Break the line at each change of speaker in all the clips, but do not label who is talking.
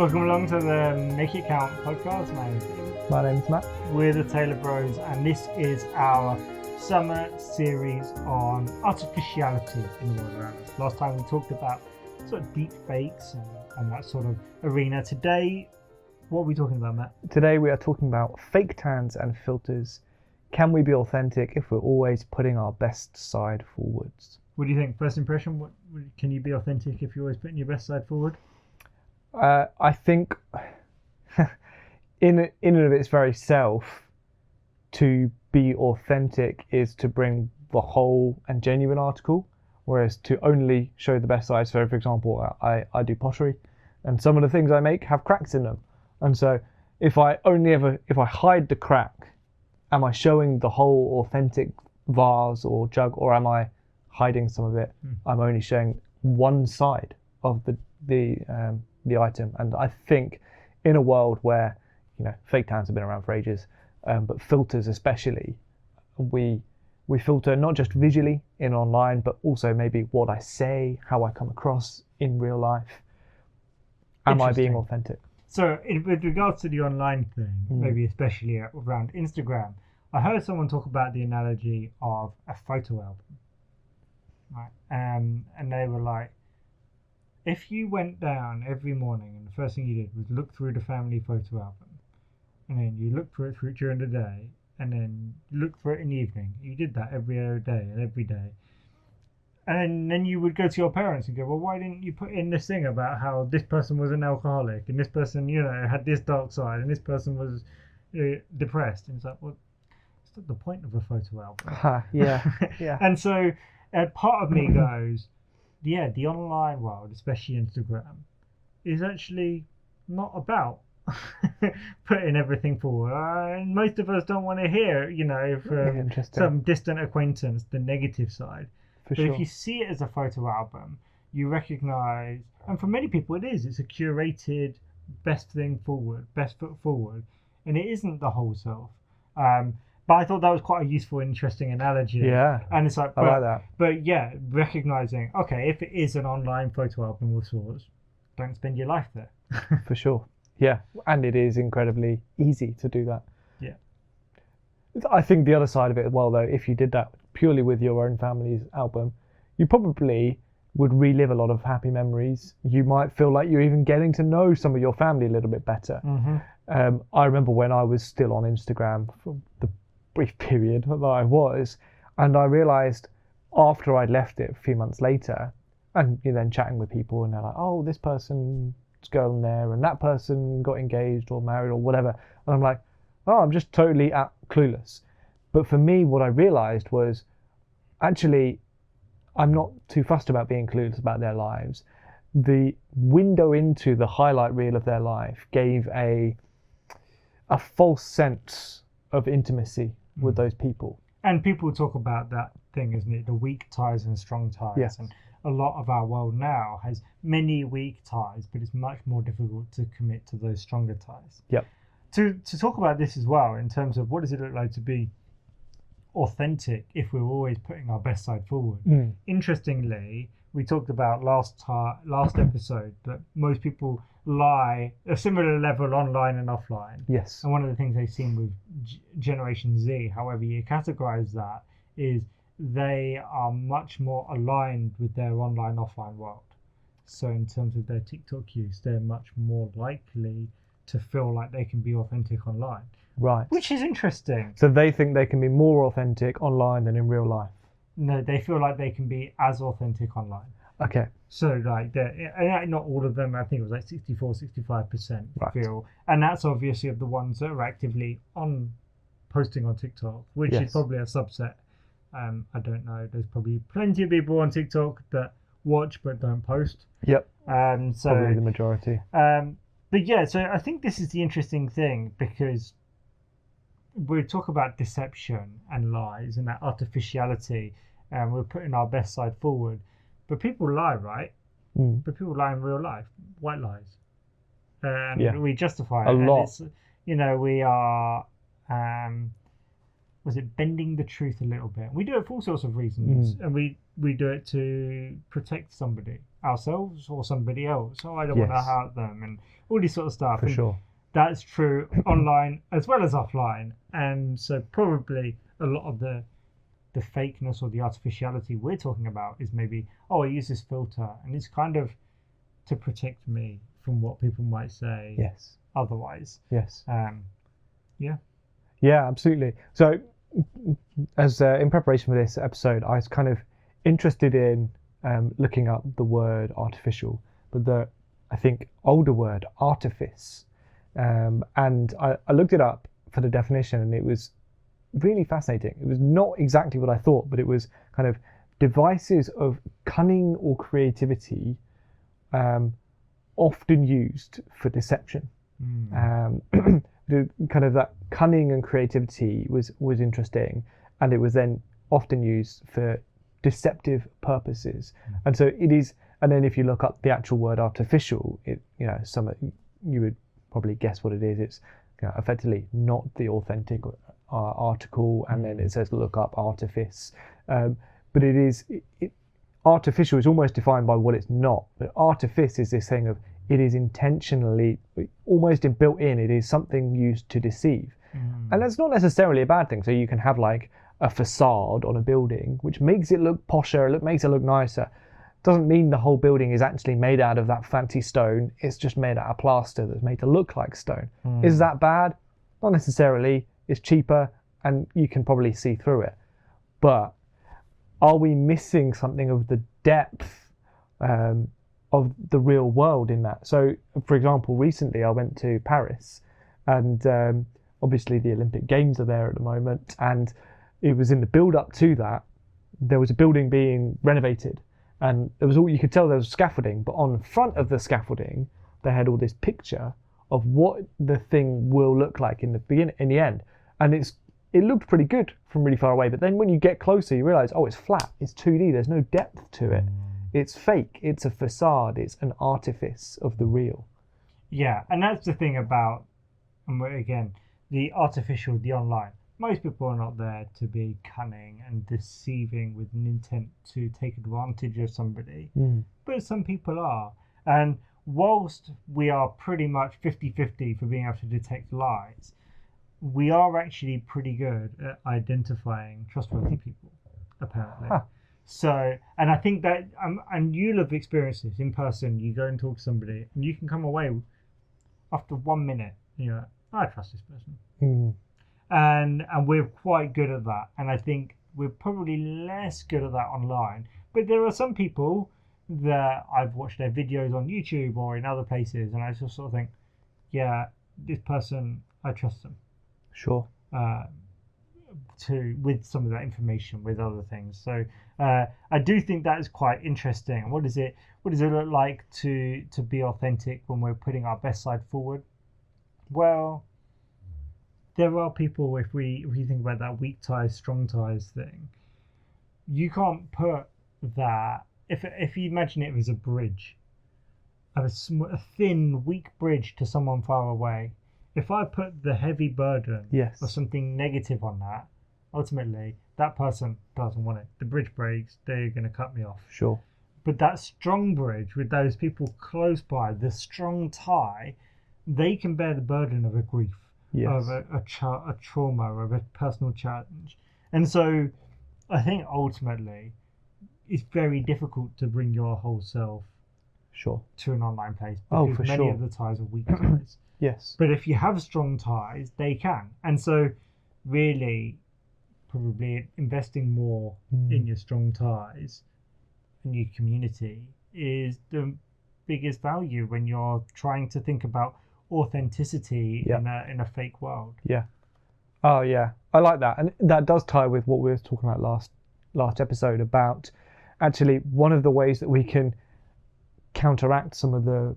Welcome along to the Make It Count podcast. My name's David.
My name's Matt.
We're the Taylor Bros, and this is our summer series on artificiality in the world around us. Last time we talked about sort of deep fakes and that sort of arena. Today, what are we talking about, Matt?
Today we are talking about fake tans and filters. Can we be authentic if we're always putting our best side forwards?
What do you think? First impression, can you be authentic if you're always putting your best side forward?
I think in and of its very self, to be authentic is to bring the whole and genuine article, whereas to only show the best side. So for example, I do pottery, and some of the things I make have cracks in them. And so if I hide the crack, am I showing the whole authentic vase or jug, or am I hiding some of it? I'm only showing one side of the item. And I think in a world where, fake tans have been around for ages, but filters especially, we filter not just visually in online, but also maybe what I say, how I come across in real life. Am I being authentic?
So with regards to the online thing, maybe especially around Instagram, I heard someone talk about the analogy of a photo album. Right? And they were like, if you went down every morning and the first thing you did was look through the family photo album, and then you looked through it during the day, and then look through it in the evening, you did that every day and every day. And then you would go to your parents and go, well, why didn't you put in this thing about how this person was an alcoholic and this person, had this dark side and this person was depressed? And it's like, well, it's not the point of a photo album.
Yeah.
And so part of me goes, yeah, the online world, especially Instagram, is actually not about putting everything forward. And most of us don't want to hear, from some distant acquaintance, the negative side. But if you see it as a photo album, you recognise, and for many people it's a curated best foot forward, and it isn't the whole self. But I thought that was quite a useful, interesting analogy.
Yeah,
and it's like,
I like that.
But yeah, recognising, okay, if it is an online photo album of sorts, don't spend your life there.
For sure. Yeah, and it is incredibly easy to do that.
Yeah.
I think the other side of it as well, though, if you did that purely with your own family's album, you probably would relive a lot of happy memories. You might feel like you're even getting to know some of your family a little bit better.
Mm-hmm.
I remember when I was still on Instagram for the brief period that I was, and I realised after I'd left it a few months later, and you're then chatting with people and they're like, oh, this person's going there and that person got engaged or married or whatever, and I'm like, oh, I'm just totally clueless. But for me, what I realised was, actually, I'm not too fussed about being clueless about their lives. The window into the highlight reel of their life gave a false sense of intimacy with those people.
And people talk about that thing, isn't it? The weak ties and strong ties.
Yes.
And a lot of our world now has many weak ties, but it's much more difficult to commit to those stronger ties.
Yep.
To talk about this as well, in terms of what does it look like to be authentic if we're always putting our best side forward. Interestingly, we talked about last episode that most people lie a similar level online and offline.
Yes.
And one of the things they've seen with Generation Z, however you categorize that, is they are much more aligned with their online offline world. So in terms of their TikTok use, they're much more likely to feel like they can be authentic online.
Right.
Which is interesting.
So they think they can be more authentic online than in real life.
No, they feel like they can be as authentic online.
Okay.
So like, not all of them, I think it was like 64-65%
right.
feel. And that's obviously of the ones that are actively posting on TikTok, which is probably a subset. I don't know. There's probably plenty of people on TikTok that watch but don't post.
Yep.
So
probably the majority.
But yeah, so I think this is the interesting thing, because we talk about deception and lies and that artificiality, and we're putting our best side forward. But people lie, right? But people lie in real life, white lies. And we justify it.
A lot.
And it's, we are was it bending the truth a little bit? We do it for all sorts of reasons, and we do it to protect somebody, ourselves or somebody else. Oh, I don't want to hurt them, and all this sort of stuff.
For sure.
That's true online as well as offline, and so probably a lot of the fakeness or the artificiality we're talking about is maybe, I use this filter, and it's kind of to protect me from what people might say.
Yes.
Otherwise.
Yes.
Yeah.
Yeah, absolutely. So, as in preparation for this episode, I was kind of interested in looking up the word artificial, but the, I think, older word artifice. And I looked it up for the definition, and it was really fascinating. It was not exactly what I thought, but it was kind of devices of cunning or creativity, often used for deception. The kind of that cunning and creativity was interesting, and it was then often used for deceptive purposes. And so it is. And then if you look up the actual word artificial, it, you would probably guess what it is. It's effectively not the authentic article, and then it says look up artifice. But it is artificial is almost defined by what it's not. But artifice is this thing of it is intentionally, almost built in. It is something used to deceive, and that's not necessarily a bad thing. So you can have like a facade on a building, which makes it look posher, makes it look nicer. Doesn't mean the whole building is actually made out of that fancy stone. It's just made out of plaster that's made to look like stone. Is that bad? Not necessarily. It's cheaper, and you can probably see through it. But are we missing something of the depth of the real world in that? So, for example, recently I went to Paris, and obviously the Olympic Games are there at the moment, and it was in the build-up to that, there was a building being renovated, and there was you could tell there was scaffolding, but on front of the scaffolding they had all this picture of what the thing will look like in the end, and it looked pretty good from really far away, but then when you get closer you realise, it's flat, it's 2D, there's no depth to it. It's fake, it's a facade, it's an artifice of the real.
Yeah, and that's the thing about, and again, the artificial, the online. Most people are not there to be cunning and deceiving with an intent to take advantage of somebody. But some people are. And whilst we are pretty much 50-50 for being able to detect lies, we are actually pretty good at identifying trustworthy people, apparently. So, and I think that, and you'll have experienced this in person. You go and talk to somebody, and you can come away after 1 minute, I trust this person. And we're quite good at that. And I think we're probably less good at that online. But there are some people that I've watched their videos on YouTube or in other places, and I just sort of think, yeah, this person, I trust them.
Sure.
With some of that information, with other things. So I do think that is quite interesting. What does it look like to be authentic when we're putting our best side forward? Well, there are people, if we think about that weak ties, strong ties thing, you can't put that, if you imagine it as a bridge, a thin, weak bridge to someone far away. If I put the heavy burden of something negative on that, ultimately that person doesn't want it. The bridge breaks, they're going to cut me off.
Sure.
But that strong bridge with those people close by, the strong tie, they can bear the burden of a grief, of a trauma, of a personal challenge. And so I think ultimately it's very difficult to bring your whole self to an online place, because many of the ties are weak ties.
Yes.
But if you have strong ties, they can. And so really, probably investing more in your strong ties and your community is the biggest value when you're trying to think about authenticity in a fake world.
Yeah. Oh yeah, I like that, and that does tie with what we were talking about last episode about actually one of the ways that we can counteract some of the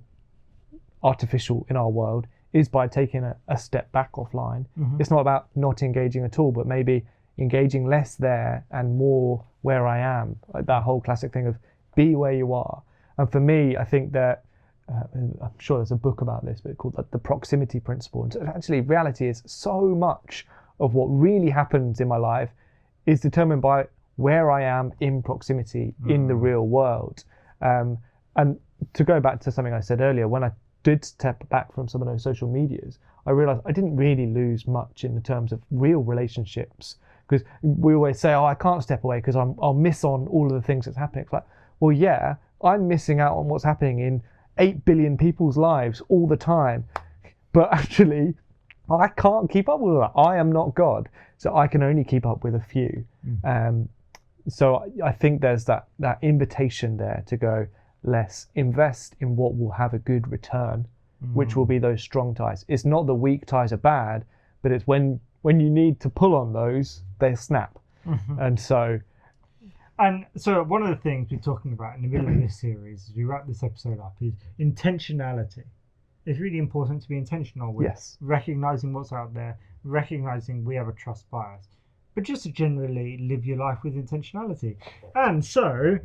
artificial in our world is by taking a step back offline. It's not about not engaging at all, but maybe engaging less there and more where I am. Like that whole classic thing of be where you are. And for me, I think that I'm sure there's a book about this, but it's called the proximity principle. And actually, reality is so much of what really happens in my life is determined by where I am in proximity in the real world. And to go back to something I said earlier, when I did step back from some of those social medias, I realized I didn't really lose much in the terms of real relationships, because we always say, oh, I can't step away because I'll miss on all of the things that's happening. It's like, well, yeah, I'm missing out on what's happening in 8 billion people's lives all the time, but actually I can't keep up with all that. I am not God, so I can only keep up with a few. So I think there's that invitation there to go, let's invest in what will have a good return, which will be those strong ties. It's not the weak ties are bad, but it's when you need to pull on those, they snap. And so one of the things we're talking about in the middle of this series, as we wrap this episode up, is intentionality. It's really important to be intentional with recognizing what's out there, recognizing we have a trust bias, but just to generally live your life with intentionality. And so,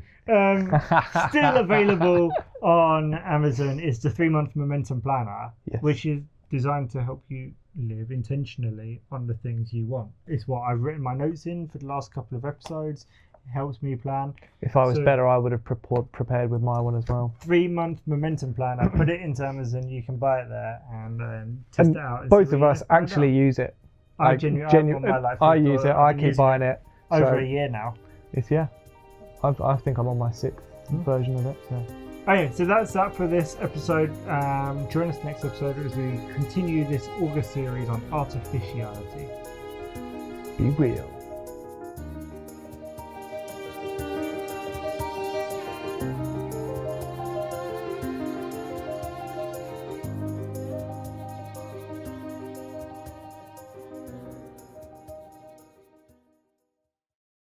still available on Amazon is the 3-month Momentum Planner, which is designed to help you live intentionally on the things you want. It's what I've written my notes in for the last couple of episodes. It helps me plan. If I was better, I would have prepared with my one as well. 3-month Momentum Planner. Put it into Amazon. You can buy it there and test it out. Both of us actually use it. I use it. I keep buying it over a year now. I think I'm on my 6th version of it. So. Okay, so that's that for this episode. Join us next episode as we continue this August series on artificiality. Be real.